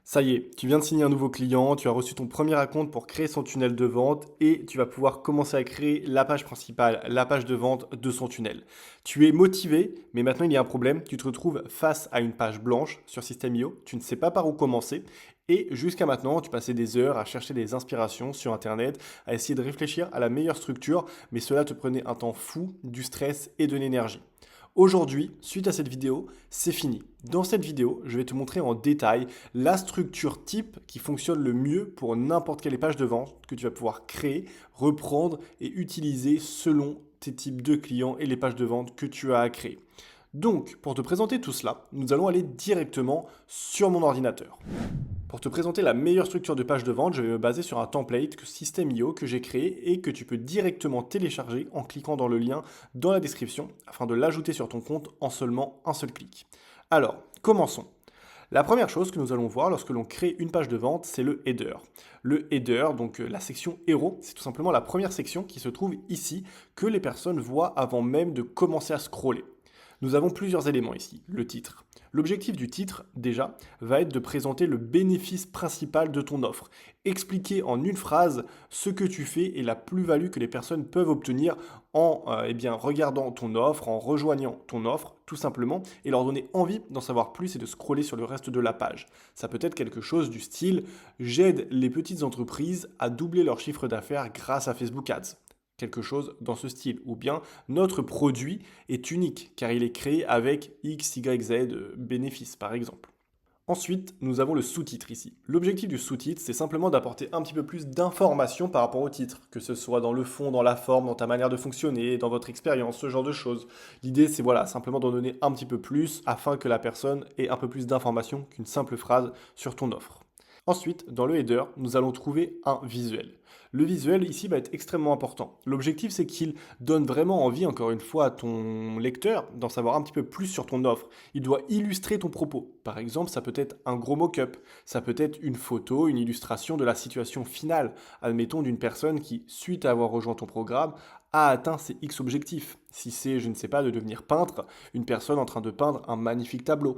Ça y est, tu viens de signer un nouveau client, tu as reçu ton premier acompte pour créer son tunnel de vente et tu vas pouvoir commencer à créer la page principale, la page de vente de son tunnel. Tu es motivé, mais maintenant il y a un problème. Tu te retrouves face à une page blanche sur System.io, tu ne sais pas par où commencer et jusqu'à maintenant, tu passais des heures à chercher des inspirations sur Internet, à essayer de réfléchir à la meilleure structure, mais cela te prenait un temps fou, du stress et de l'énergie. Aujourd'hui, suite à cette vidéo, c'est fini. Dans cette vidéo, je vais te montrer en détail la structure type qui fonctionne le mieux pour n'importe quelle page de vente que tu vas pouvoir créer, reprendre et utiliser selon tes types de clients et les pages de vente que tu as à créer. Donc, pour te présenter tout cela, nous allons aller directement sur mon ordinateur. Pour te présenter la meilleure structure de page de vente, je vais me baser sur un template System.io que j'ai créé et que tu peux directement télécharger en cliquant dans le lien dans la description afin de l'ajouter sur ton compte en seulement un seul clic. Alors, commençons. La première chose que nous allons voir lorsque l'on crée une page de vente, c'est le header. Le header, donc la section héros, c'est tout simplement la première section qui se trouve ici, que les personnes voient avant même de commencer à scroller. Nous avons plusieurs éléments ici. Le titre. L'objectif du titre, déjà, va être de présenter le bénéfice principal de ton offre. Expliquer en une phrase ce que tu fais et la plus-value que les personnes peuvent obtenir en regardant ton offre, en rejoignant ton offre, tout simplement, et leur donner envie d'en savoir plus et de scroller sur le reste de la page. Ça peut être quelque chose du style «J'aide les petites entreprises à doubler leur chiffre d'affaires grâce à Facebook Ads». Quelque chose dans ce style. Ou bien notre produit est unique car il est créé avec X, Y, Z bénéfices par exemple. Ensuite, nous avons le sous-titre ici. L'objectif du sous-titre, c'est simplement d'apporter un petit peu plus d'informations par rapport au titre, que ce soit dans le fond, dans la forme, dans ta manière de fonctionner, dans votre expérience, ce genre de choses. L'idée, c'est voilà, simplement d'en donner un petit peu plus afin que la personne ait un peu plus d'informations qu'une simple phrase sur ton offre. Ensuite, dans le header, nous allons trouver un visuel. Le visuel ici va être extrêmement important. L'objectif, c'est qu'il donne vraiment envie, encore une fois, à ton lecteur d'en savoir un petit peu plus sur ton offre. Il doit illustrer ton propos. Par exemple, ça peut être un gros mock-up, ça peut être une photo, une illustration de la situation finale, admettons d'une personne qui, suite à avoir rejoint ton programme, a atteint ses X objectifs. Si c'est, je ne sais pas, de devenir peintre, une personne en train de peindre un magnifique tableau,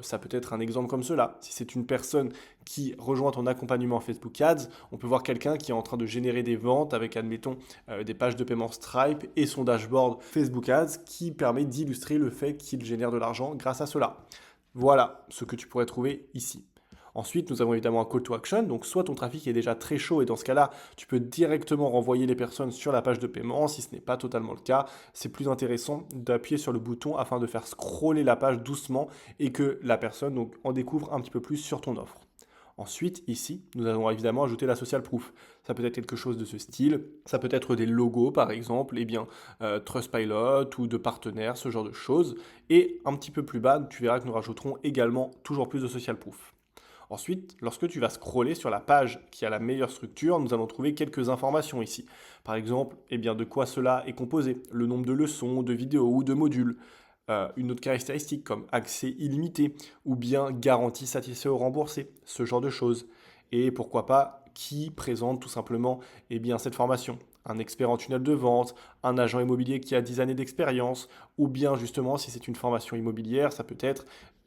ça peut être un exemple comme cela. Si c'est une personne qui rejoint ton accompagnement Facebook Ads, on peut voir quelqu'un qui est en train de générer des ventes avec, admettons, des pages de paiement Stripe et son dashboard Facebook Ads qui permet d'illustrer le fait qu'il génère de l'argent grâce à cela. Voilà ce que tu pourrais trouver ici. Ensuite, nous avons évidemment un call to action. Donc, soit ton trafic est déjà très chaud et dans ce cas-là, tu peux directement renvoyer les personnes sur la page de paiement. Si ce n'est pas totalement le cas, c'est plus intéressant d'appuyer sur le bouton afin de faire scroller la page doucement et que la personne donc, en découvre un petit peu plus sur ton offre. Ensuite, ici, nous allons évidemment ajouter la social proof. Ça peut être quelque chose de ce style. Ça peut être des logos, par exemple, Trustpilot ou de partenaires, ce genre de choses. Et un petit peu plus bas, tu verras que nous rajouterons également toujours plus de social proof. Ensuite, lorsque tu vas scroller sur la page qui a la meilleure structure, nous allons trouver quelques informations ici. Par exemple, de quoi cela est composé, le nombre de leçons, de vidéos ou de modules. Une autre caractéristique comme accès illimité ou bien garantie satisfait ou remboursé, ce genre de choses. Et pourquoi pas qui présente tout simplement cette formation. Un expert en tunnel de vente, un agent immobilier qui a 10 années d'expérience, ou bien justement si c'est une formation immobilière, ça peut être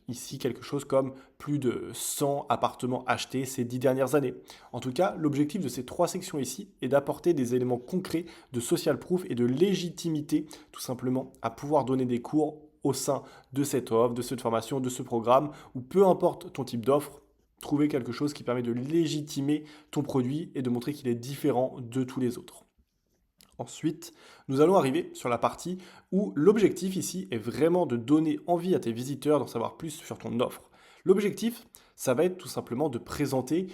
ici quelque chose comme plus de 100 appartements achetés ces 10 dernières années. En tout cas, l'objectif de ces trois sections ici est d'apporter des éléments concrets de social proof et de légitimité tout simplement à pouvoir donner des cours au sein de cette offre, de cette formation, de ce programme, ou peu importe ton type d'offre, trouver quelque chose qui permet de légitimer ton produit et de montrer qu'il est différent de tous les autres. Ensuite, nous allons arriver sur la partie où l'objectif ici est vraiment de donner envie à tes visiteurs d'en savoir plus sur ton offre. L'objectif, ça va être tout simplement de présenter,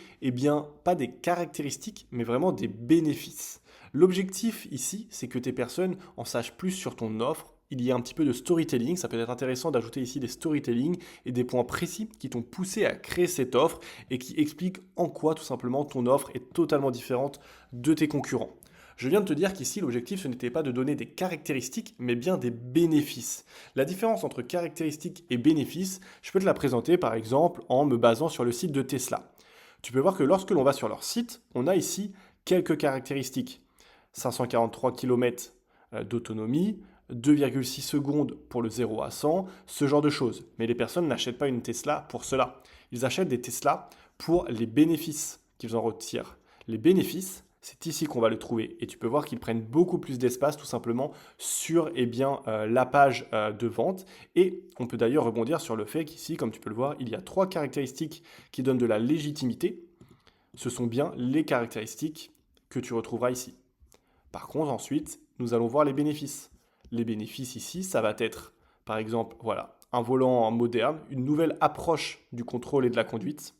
pas des caractéristiques, mais vraiment des bénéfices. L'objectif ici, c'est que tes personnes en sachent plus sur ton offre. Il y a un petit peu de storytelling, ça peut être intéressant d'ajouter ici des storytelling et des points précis qui t'ont poussé à créer cette offre et qui expliquent en quoi tout simplement ton offre est totalement différente de tes concurrents. Je viens de te dire qu'ici, l'objectif, ce n'était pas de donner des caractéristiques, mais bien des bénéfices. La différence entre caractéristiques et bénéfices, je peux te la présenter par exemple en me basant sur le site de Tesla. Tu peux voir que lorsque l'on va sur leur site, on a ici quelques caractéristiques. 543 km d'autonomie, 2,6 secondes pour le 0 à 100, ce genre de choses. Mais les personnes n'achètent pas une Tesla pour cela. Ils achètent des Tesla Pour les bénéfices qu'ils en retirent. Les bénéfices, c'est ici qu'on va le trouver et tu peux voir qu'ils prennent beaucoup plus d'espace tout simplement sur la page de vente. Et on peut d'ailleurs rebondir sur le fait qu'ici, comme tu peux le voir, il y a 3 caractéristiques qui donnent de la légitimité. Ce sont bien les caractéristiques que tu retrouveras ici. Par contre, ensuite, nous allons voir les bénéfices. Les bénéfices ici, ça va être, par exemple, voilà, un volant moderne, une nouvelle approche du contrôle et de la conduite,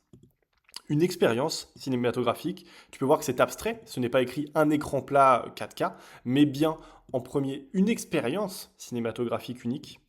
une expérience cinématographique. Tu peux voir que c'est abstrait, ce n'est pas écrit un écran plat 4K, mais bien en premier une expérience cinématographique unique,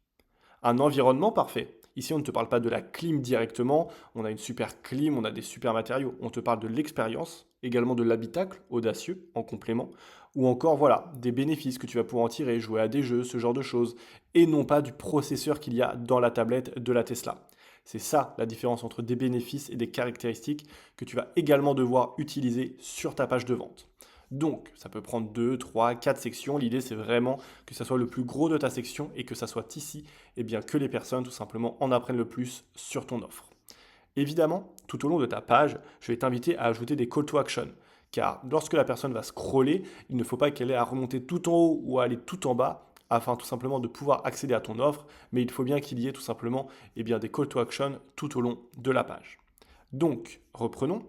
un environnement parfait. Ici, on ne te parle pas de la clim directement, on a une super clim, on a des super matériaux. On te parle de l'expérience, également de l'habitacle audacieux en complément, ou encore voilà, des bénéfices que tu vas pouvoir en tirer, jouer à des jeux, ce genre de choses, et non pas du processeur qu'il y a dans la tablette de la Tesla. C'est ça la différence entre des bénéfices et des caractéristiques que tu vas également devoir utiliser sur ta page de vente. Donc, ça peut prendre 2, 3, 4 sections. L'idée, c'est vraiment que ça soit le plus gros de ta section et que ça soit ici, eh bien, que les personnes, tout simplement, en apprennent le plus sur ton offre. Évidemment, tout au long de ta page, je vais t'inviter à ajouter des call to action. Car lorsque la personne va scroller, il ne faut pas qu'elle ait à remonter tout en haut ou à aller tout en bas afin tout simplement de pouvoir accéder à ton offre, mais il faut bien qu'il y ait tout simplement des call to action tout au long de la page. Donc, reprenons.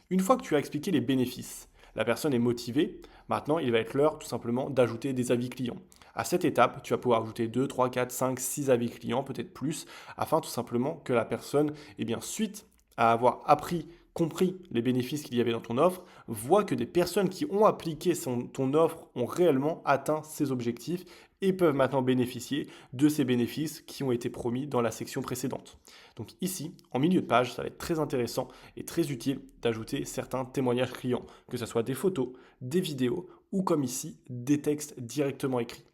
Une fois que tu as expliqué les bénéfices, la personne est motivée, maintenant il va être l'heure tout simplement d'ajouter des avis clients. À cette étape, tu vas pouvoir ajouter 2, 3, 4, 5, 6 avis clients, peut-être plus, afin tout simplement que la personne, suite à avoir appris, compris les bénéfices qu'il y avait dans ton offre, voit que des personnes qui ont appliqué ton offre ont réellement atteint ses objectifs et peuvent maintenant bénéficier de ces bénéfices qui ont été promis dans la section précédente. Donc ici, en milieu de page, ça va être très intéressant et très utile d'ajouter certains témoignages clients, que ce soit des photos, des vidéos ou comme ici, des textes directement écrits.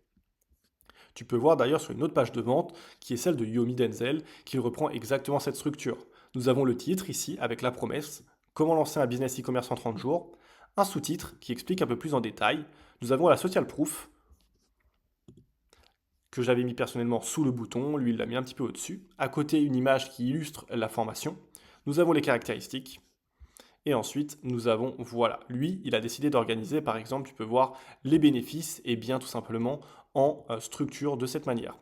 Tu peux voir d'ailleurs sur une autre page de vente qui est celle de Yomi Denzel qui reprend exactement cette structure. Nous avons le titre ici avec la promesse, comment lancer un business e-commerce en 30 jours, un sous-titre qui explique un peu plus en détail. Nous avons la social proof que j'avais mis personnellement sous le bouton, lui il l'a mis un petit peu au-dessus. À côté, une image qui illustre la formation. Nous avons les caractéristiques. Et ensuite, nous avons, voilà, lui, il a décidé d'organiser, par exemple, tu peux voir les bénéfices, et bien tout simplement en structure de cette manière.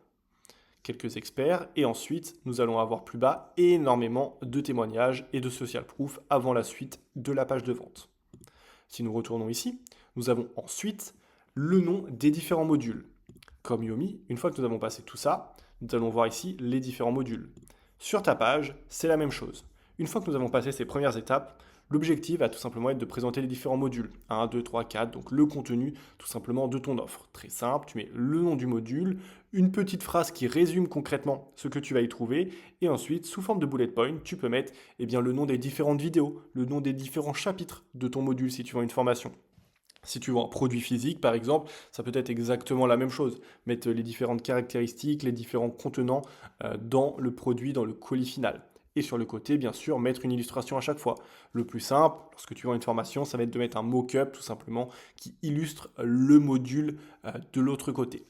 Quelques experts, et ensuite, nous allons avoir plus bas énormément de témoignages et de social proof avant la suite de la page de vente. Si nous retournons ici, nous avons ensuite le nom des différents modules. Comme Yomi, une fois que nous avons passé tout ça, nous allons voir ici les différents modules. Sur ta page, c'est la même chose. Une fois que nous avons passé ces premières étapes, l'objectif va tout simplement être de présenter les différents modules. 1, 2, 3, 4, donc le contenu tout simplement de ton offre. Très simple, tu mets le nom du module, une petite phrase qui résume concrètement ce que tu vas y trouver, et ensuite, sous forme de bullet point, tu peux mettre le nom des différentes vidéos, le nom des différents chapitres de ton module si tu vends une formation. Si tu vends un produit physique, par exemple, ça peut être exactement la même chose. Mettre les différentes caractéristiques, les différents contenants dans le produit, dans le colis final. Et sur le côté, bien sûr, mettre une illustration à chaque fois. Le plus simple, lorsque tu vends une formation, ça va être de mettre un mock-up, tout simplement, qui illustre le module de l'autre côté.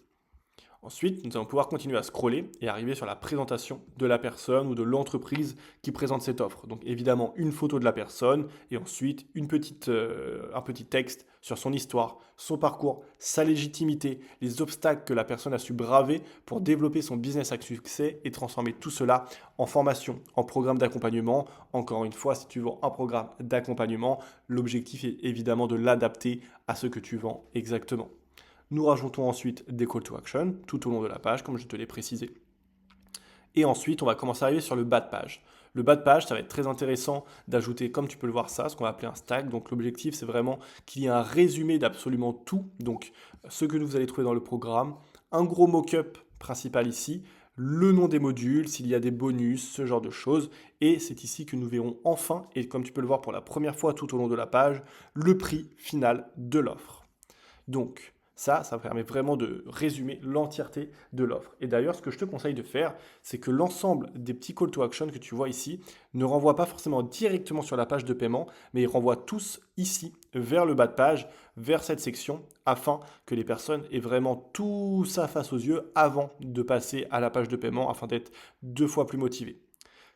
Ensuite, nous allons pouvoir continuer à scroller et arriver sur la présentation de la personne ou de l'entreprise qui présente cette offre. Donc évidemment une photo de la personne et ensuite un petit texte sur son histoire, son parcours, sa légitimité, les obstacles que la personne a su braver pour développer son business à succès et transformer tout cela en formation, en programme d'accompagnement. Encore une fois, si tu vends un programme d'accompagnement, l'objectif est évidemment de l'adapter à ce que tu vends exactement. Nous rajoutons ensuite des call to action tout au long de la page, comme je te l'ai précisé. Et ensuite, on va commencer à arriver sur le bas de page. Le bas de page, ça va être très intéressant d'ajouter, comme tu peux le voir, ça, ce qu'on va appeler un stack. Donc l'objectif, c'est vraiment qu'il y ait un résumé d'absolument tout. Donc ce que vous allez trouver dans le programme, un gros mock-up principal ici, le nom des modules, s'il y a des bonus, ce genre de choses. Et c'est ici que nous verrons enfin, et comme tu peux le voir pour la première fois tout au long de la page, le prix final de l'offre. Donc, ça permet vraiment de résumer l'entièreté de l'offre. Et d'ailleurs, ce que je te conseille de faire, c'est que l'ensemble des petits call to action que tu vois ici ne renvoient pas forcément directement sur la page de paiement, mais ils renvoient tous ici, vers le bas de page, vers cette section, afin que les personnes aient vraiment tout ça face aux yeux avant de passer à la page de paiement, afin d'être 2 fois plus motivées.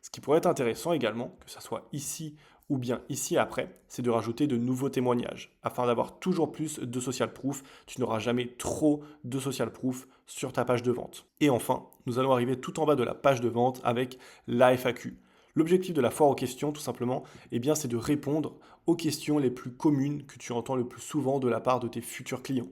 Ce qui pourrait être intéressant également, que ce soit ici Ou bien ici après, c'est de rajouter de nouveaux témoignages. Afin d'avoir toujours plus de social proof, tu n'auras jamais trop de social proof sur ta page de vente. Et enfin, nous allons arriver tout en bas de la page de vente avec la FAQ. L'objectif de la foire aux questions, tout simplement, eh bien, c'est de répondre aux questions les plus communes que tu entends le plus souvent de la part de tes futurs clients.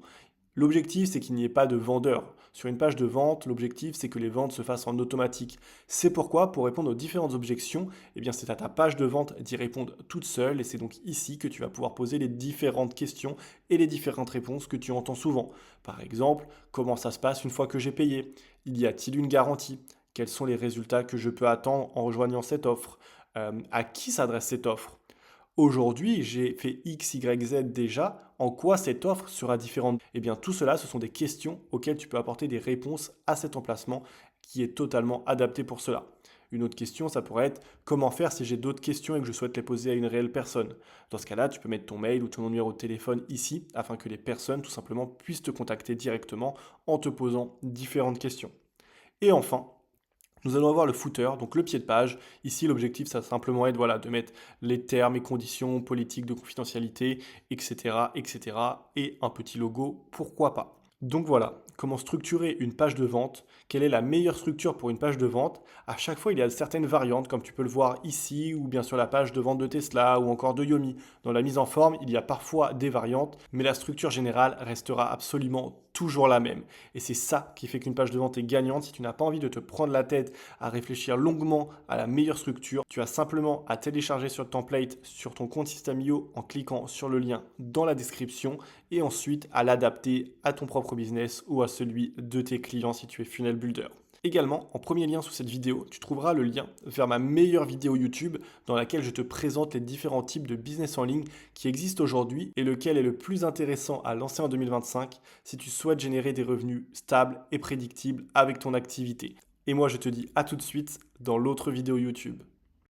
L'objectif, c'est qu'il n'y ait pas de vendeur. Sur une page de vente, l'objectif, c'est que les ventes se fassent en automatique. C'est pourquoi, pour répondre aux différentes objections, eh bien, c'est à ta page de vente d'y répondre toute seule, et c'est donc ici que tu vas pouvoir poser les différentes questions et les différentes réponses que tu entends souvent. Par exemple, comment ça se passe une fois que j'ai payé? Y a-t-il une garantie? Quels sont les résultats que je peux attendre en rejoignant cette offre? À qui s'adresse cette offre? Aujourd'hui, j'ai fait X, Y, Z déjà. En quoi cette offre sera différente? Eh bien, tout cela, ce sont des questions auxquelles tu peux apporter des réponses à cet emplacement qui est totalement adapté pour cela. Une autre question, ça pourrait être comment faire si j'ai d'autres questions et que je souhaite les poser à une réelle personne. Dans ce cas-là, tu peux mettre ton mail ou ton numéro de téléphone ici afin que les personnes tout simplement puissent te contacter directement en te posant différentes questions. Et enfin, nous allons avoir le footer, donc le pied de page. Ici, l'objectif, ça va simplement être voilà, de mettre les termes et conditions politiques de confidentialité, etc., etc. Et un petit logo, pourquoi pas. Donc voilà, comment structurer une page de vente, quelle est la meilleure structure pour une page de vente. À chaque fois, il y a certaines variantes, comme tu peux le voir ici, ou bien sur la page de vente de Tesla, ou encore de Yomi. Dans la mise en forme, il y a parfois des variantes, mais la structure générale restera absolument toujours la même. Et c'est ça qui fait qu'une page de vente est gagnante. Si tu n'as pas envie de te prendre la tête à réfléchir longuement à la meilleure structure, tu as simplement à télécharger ce template sur ton compte System.io en cliquant sur le lien dans la description et ensuite à l'adapter à ton propre business ou à celui de tes clients si tu es funnel builder. Également, en premier lien sous cette vidéo, tu trouveras le lien vers ma meilleure vidéo YouTube dans laquelle je te présente les différents types de business en ligne qui existent aujourd'hui et lequel est le plus intéressant à lancer en 2025 si tu souhaites générer des revenus stables et prédictibles avec ton activité. Et moi, je te dis à tout de suite dans l'autre vidéo YouTube.